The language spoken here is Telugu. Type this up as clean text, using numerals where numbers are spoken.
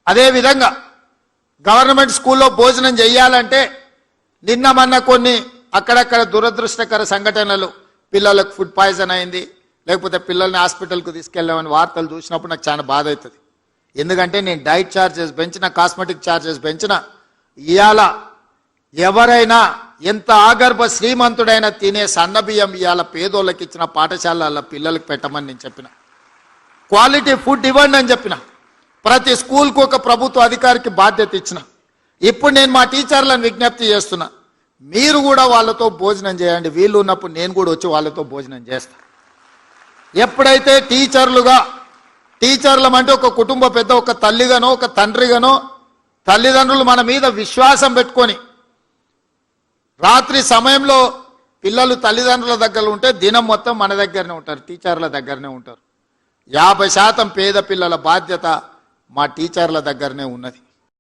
అదేవిధంగా గవర్నమెంట్ స్కూల్లో భోజనం చేయాలంటే నిన్న మొన్న కొన్ని అక్కడక్కడ దురదృష్టకర సంఘటనలు, పిల్లలకు ఫుడ్ పాయిజన్ అయింది, లేకపోతే పిల్లల్ని హాస్పిటల్కు తీసుకెళ్ళామని వార్తలు చూసినప్పుడు నాకు చాలా బాధ అవుతుంది. ఎందుకంటే నేను డైట్ ఛార్జెస్ పెంచిన, కాస్మెటిక్ ఛార్జెస్ పెంచిన, ఇవాళ ఎవరైనా ఎంత ఆగర్భ శ్రీమంతుడైనా తినే సన్నబియ్యం ఇవాళ పేదోళ్ళకి ఇచ్చిన పాఠశాలల పిల్లలకు పెట్టమని నేను చెప్పిన. క్వాలిటీ ఫుడ్ ఇవ్వండి అని చెప్పిన. ప్రతి స్కూల్కు ఒక ప్రభుత్వ అధికారికి బాధ్యత ఇచ్చిన. ఇప్పుడు నేను మా టీచర్లను విజ్ఞప్తి చేస్తున్నా, మీరు కూడా వాళ్ళతో భోజనం చేయండి. వీళ్ళు ఉన్నప్పుడు నేను కూడా వచ్చి వాళ్ళతో భోజనం చేస్తా. ఎప్పుడైతే టీచర్లం అంటే ఒక కుటుంబ పెద్ద, ఒక తల్లిగానో ఒక తండ్రిగానో తల్లిదండ్రులు మన మీద విశ్వాసం పెట్టుకొని రాత్రి సమయంలో పిల్లలు తల్లిదండ్రుల దగ్గర ఉంటే దినం మొత్తం మన దగ్గరనే ఉంటారు, టీచర్ల దగ్గరనే ఉంటారు. 50% పేద పిల్లల బాధ్యత మా టీచర్ల దగ్గరనే ఉన్నది.